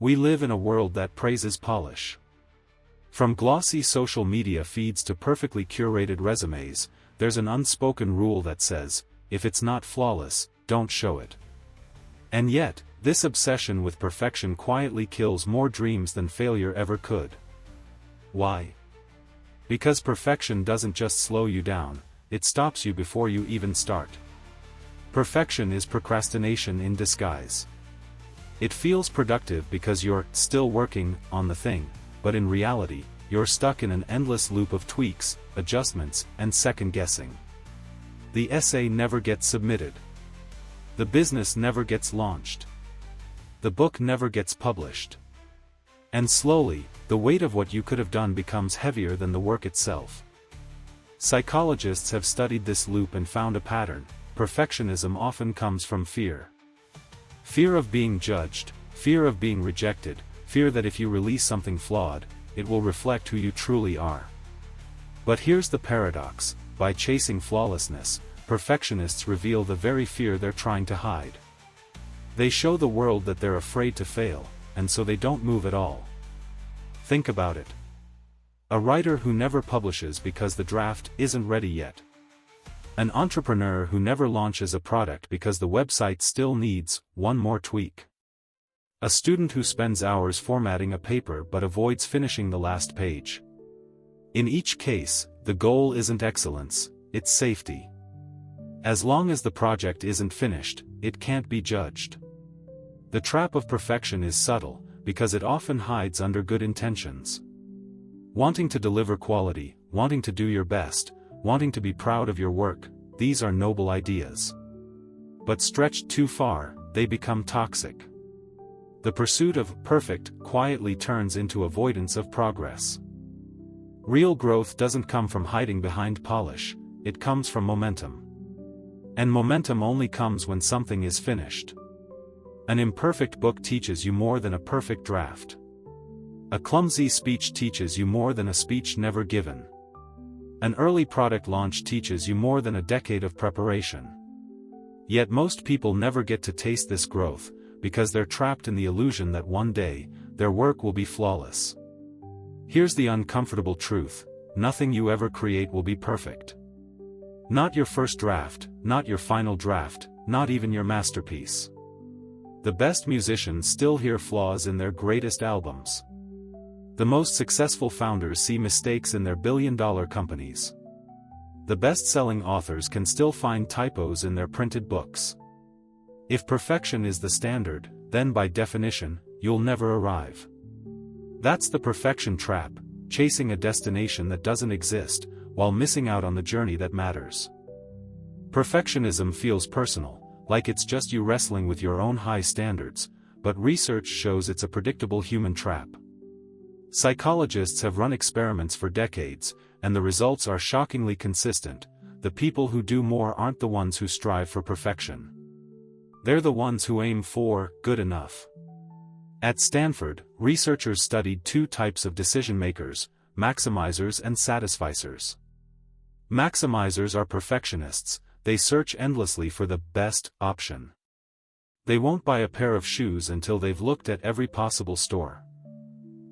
We live in a world that praises polish. From glossy social media feeds to perfectly curated resumes, there's an unspoken rule that says, if it's not flawless, don't show it. And yet, this obsession with perfection quietly kills more dreams than failure ever could. Why? Because perfection doesn't just slow you down, it stops you before you even start. Perfection is procrastination in disguise. It feels productive because you're still working on the thing, but in reality, you're stuck in an endless loop of tweaks, adjustments, and second-guessing. The essay never gets submitted. The business never gets launched. The book never gets published. And slowly, the weight of what you could have done becomes heavier than the work itself. Psychologists have studied this loop and found a pattern. Perfectionism often comes from fear. Fear of being judged, fear of being rejected, fear that if you release something flawed, it will reflect who you truly are. But here's the paradox: by chasing flawlessness, perfectionists reveal the very fear they're trying to hide. They show the world that they're afraid to fail, and so they don't move at all. Think about it. A writer who never publishes because the draft isn't ready yet. An entrepreneur who never launches a product because the website still needs one more tweak. A student who spends hours formatting a paper but avoids finishing the last page. In each case, the goal isn't excellence, it's safety. As long as the project isn't finished, it can't be judged. The trap of perfection is subtle, because it often hides under good intentions. Wanting to deliver quality, wanting to do your best, wanting to be proud of your work, these are noble ideas. But stretched too far, they become toxic. The pursuit of perfect quietly turns into avoidance of progress. Real growth doesn't come from hiding behind polish, it comes from momentum. And momentum only comes when something is finished. An imperfect book teaches you more than a perfect draft. A clumsy speech teaches you more than a speech never given. An early product launch teaches you more than a decade of preparation. Yet most people never get to taste this growth, because they're trapped in the illusion that one day, their work will be flawless. Here's the uncomfortable truth: nothing you ever create will be perfect. Not your first draft, not your final draft, not even your masterpiece. The best musicians still hear flaws in their greatest albums. The most successful founders see mistakes in their billion-dollar companies. The best-selling authors can still find typos in their printed books. If perfection is the standard, then by definition, you'll never arrive. That's the perfection trap, chasing a destination that doesn't exist, while missing out on the journey that matters. Perfectionism feels personal, like it's just you wrestling with your own high standards, but research shows it's a predictable human trap. Psychologists have run experiments for decades, and the results are shockingly consistent. The people who do more aren't the ones who strive for perfection. They're the ones who aim for good enough. At Stanford, researchers studied two types of decision-makers: maximizers and satisficers. Maximizers are perfectionists. They search endlessly for the best option. They won't buy a pair of shoes until they've looked at every possible store.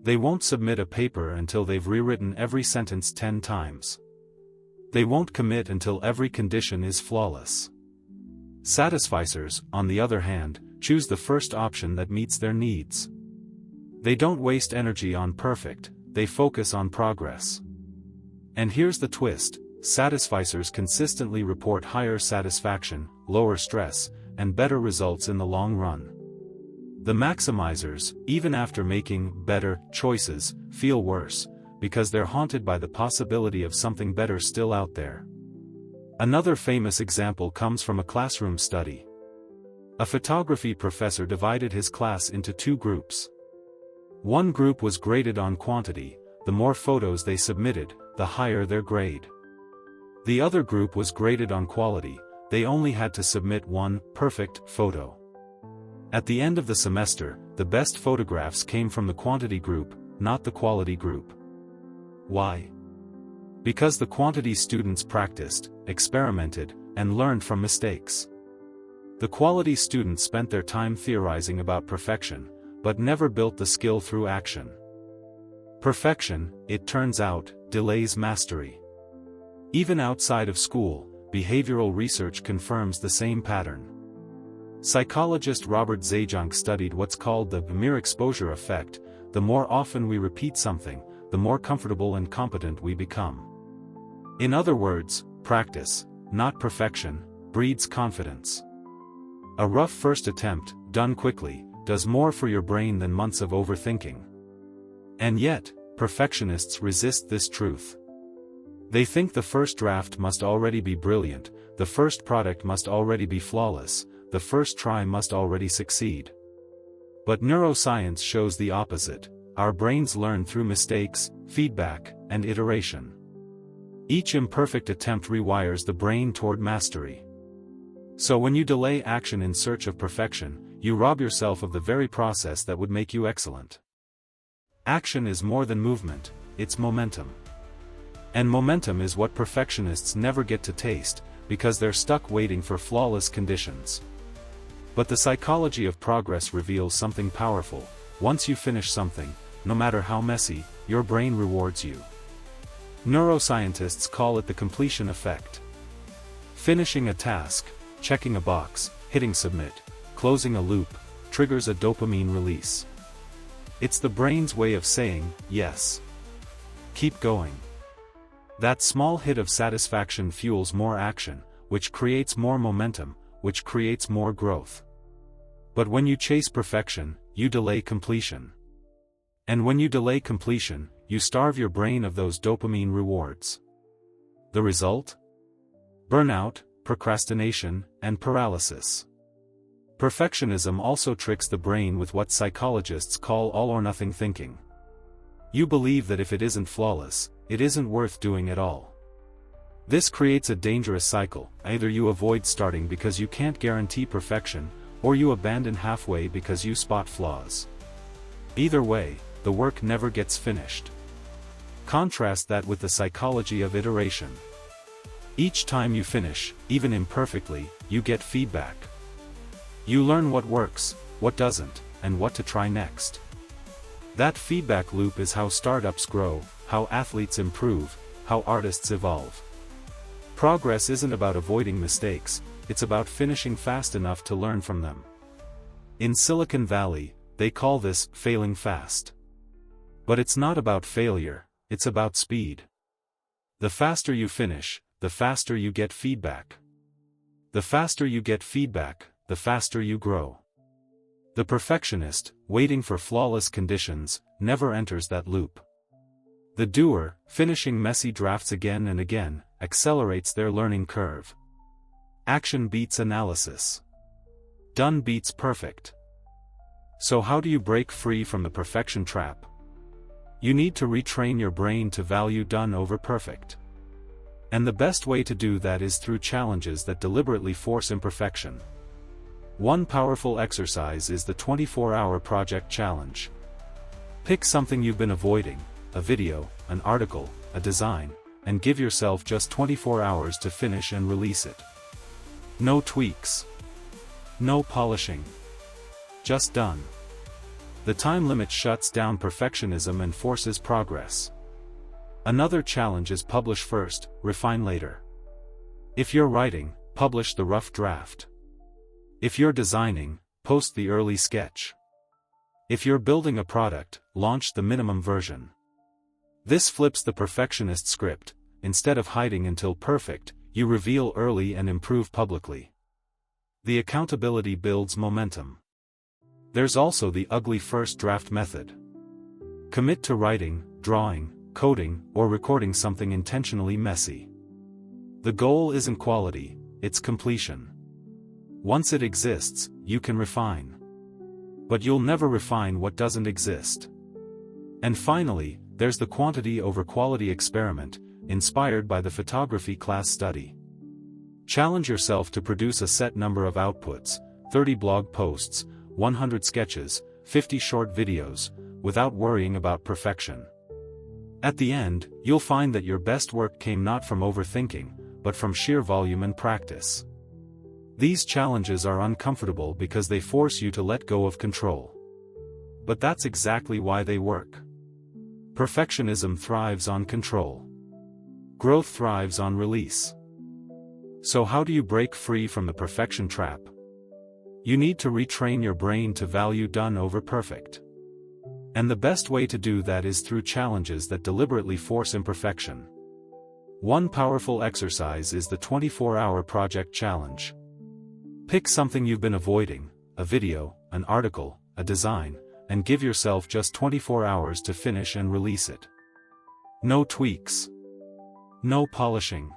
They won't submit a paper until they've rewritten every sentence 10 times. They won't commit until every condition is flawless. Satisficers, on the other hand, choose the first option that meets their needs. They don't waste energy on perfect, they focus on progress. And here's the twist: satisficers consistently report higher satisfaction, lower stress, and better results in the long run. The maximizers, even after making better choices, feel worse, because they're haunted by the possibility of something better still out there. Another famous example comes from a classroom study. A photography professor divided his class into two groups. One group was graded on quantity: the more photos they submitted, the higher their grade. The other group was graded on quality: they only had to submit one perfect photo. At the end of the semester, the best photographs came from the quantity group, not the quality group. Why? Because the quantity students practiced, experimented, and learned from mistakes. The quality students spent their time theorizing about perfection, but never built the skill through action. Perfection, it turns out, delays mastery. Even outside of school, behavioral research confirms the same pattern. Psychologist Robert Zajonc studied what's called the mere exposure effect. The more often we repeat something, the more comfortable and competent we become. In other words, practice, not perfection, breeds confidence. A rough first attempt, done quickly, does more for your brain than months of overthinking. And yet, perfectionists resist this truth. They think the first draft must already be brilliant, the first product must already be flawless, the first try must already succeed. But neuroscience shows the opposite. Our brains learn through mistakes, feedback, and iteration. Each imperfect attempt rewires the brain toward mastery. So when you delay action in search of perfection, you rob yourself of the very process that would make you excellent. Action is more than movement, it's momentum. And momentum is what perfectionists never get to taste, because they're stuck waiting for flawless conditions. But the psychology of progress reveals something powerful. Once you finish something, no matter how messy, your brain rewards you. Neuroscientists call it the completion effect. Finishing a task, checking a box, hitting submit, closing a loop, triggers a dopamine release. It's the brain's way of saying, yes. Keep going. That small hit of satisfaction fuels more action, which creates more momentum, which creates more growth. But when you chase perfection, you delay completion. And when you delay completion, you starve your brain of those dopamine rewards. The result? Burnout, procrastination, and paralysis. Perfectionism also tricks the brain with what psychologists call all-or-nothing thinking. You believe that if it isn't flawless, it isn't worth doing at all. This creates a dangerous cycle. Either you avoid starting because you can't guarantee perfection, or you abandon halfway because you spot flaws. Either way, the work never gets finished. Contrast that with the psychology of iteration. Each time you finish, even imperfectly, you get feedback. You learn what works, what doesn't, and what to try next. That feedback loop is how startups grow, how athletes improve, how artists evolve. Progress isn't about avoiding mistakes, it's about finishing fast enough to learn from them. In Silicon Valley, they call this failing fast. But it's not about failure, it's about speed. The faster you finish, the faster you get feedback. The faster you get feedback, the faster you grow. The perfectionist, waiting for flawless conditions, never enters that loop. The doer, finishing messy drafts again and again, accelerates their learning curve. Action beats analysis. Done beats perfect. So how do you break free from the perfection trap? You need to retrain your brain to value done over perfect. And the best way to do that is through challenges that deliberately force imperfection. One powerful exercise is the 24-hour project challenge. Pick something you've been avoiding, a video, an article, a design, and give yourself just 24 hours to finish and release it. No tweaks. No polishing. Just done. The time limit shuts down perfectionism and forces progress. Another challenge is publish first, refine later. If you're writing, publish the rough draft. If you're designing, post the early sketch. If you're building a product, launch the minimum version. This flips the perfectionist script. Instead of hiding until perfect, you reveal early and improve publicly. The accountability builds momentum. There's also the ugly first draft method. Commit to writing, drawing, coding, or recording something intentionally messy. The goal isn't quality, it's completion. Once it exists, you can refine. But you'll never refine what doesn't exist. And finally, there's the quantity over quality experiment, inspired by the photography class study. Challenge yourself to produce a set number of outputs, 30 blog posts, 100 sketches, 50 short videos, without worrying about perfection. At the end, you'll find that your best work came not from overthinking, but from sheer volume and practice. These challenges are uncomfortable because they force you to let go of control. But that's exactly why they work. Perfectionism thrives on control. Growth thrives on release. So how do you break free from the perfection trap? You need to retrain your brain to value done over perfect. And the best way to do that is through challenges that deliberately force imperfection. One powerful exercise is the 24-hour project challenge. Pick something you've been avoiding, a video, an article, a design, and give yourself just 24 hours to finish and release it. No tweaks. No polishing.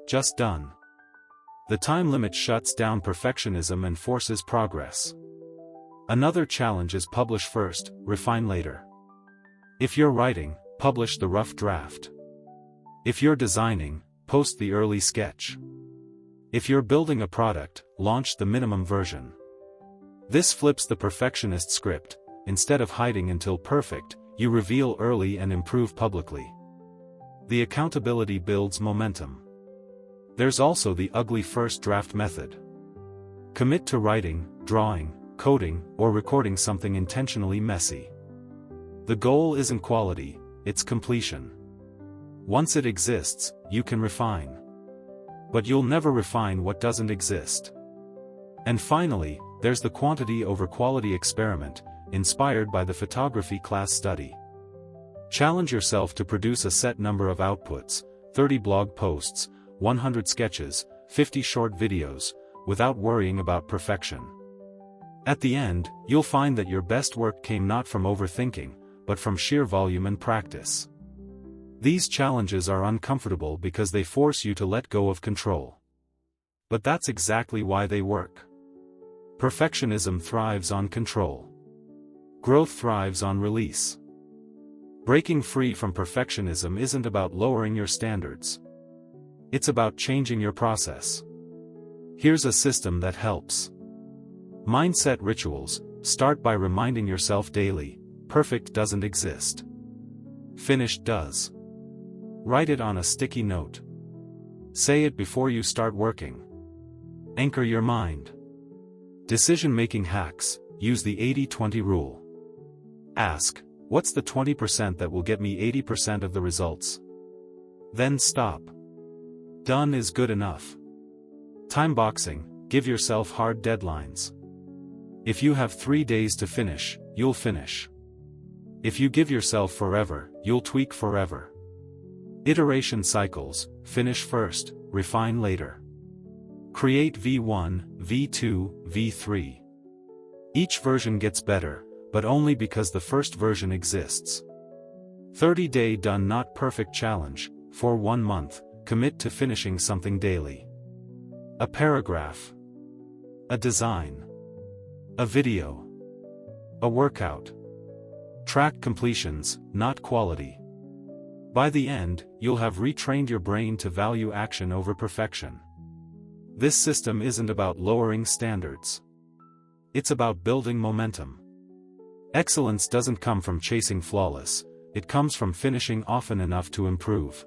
Just done. The time limit shuts down perfectionism and forces progress. Another challenge is publish first, refine later. If you're writing, publish the rough draft. If you're designing, post the early sketch. If you're building a product, launch the minimum version. This flips the perfectionist script. Instead of hiding until perfect, you reveal early and improve publicly. The accountability builds momentum. There's also the ugly first draft method. Commit to writing, drawing, coding, or recording something intentionally messy. The goal isn't quality, it's completion. Once it exists, you can refine. But you'll never refine what doesn't exist. And finally, there's the quantity over quality experiment, inspired by the photography class study. Challenge yourself to produce a set number of outputs, 30 blog posts, 100 sketches, 50 short videos, without worrying about perfection. At the end, you'll find that your best work came not from overthinking, but from sheer volume and practice. These challenges are uncomfortable because they force you to let go of control. But that's exactly why they work. Perfectionism thrives on control. Growth thrives on release. Breaking free from perfectionism isn't about lowering your standards. It's about changing your process. Here's a system that helps. Mindset rituals. Start by reminding yourself daily, perfect doesn't exist. Finished does. Write it on a sticky note. Say it before you start working. Anchor your mind. Decision-making hacks. Use the 80-20 rule. Ask, what's the 20% that will get me 80% of the results? Then stop. Done is good enough. Time boxing. Give yourself hard deadlines. If you have 3 days to finish, you'll finish. If you give yourself forever, you'll tweak forever. Iteration cycles. Finish first, refine later. Create V1, V2, V3. Each version gets better, but only because the first version exists. 30-day done not perfect challenge. For 1 month, commit to finishing something daily. A paragraph. A design. A video. A workout. Track completions, not quality. By the end, you'll have retrained your brain to value action over perfection. This system isn't about lowering standards. It's about building momentum. Excellence doesn't come from chasing flawless, it comes from finishing often enough to improve.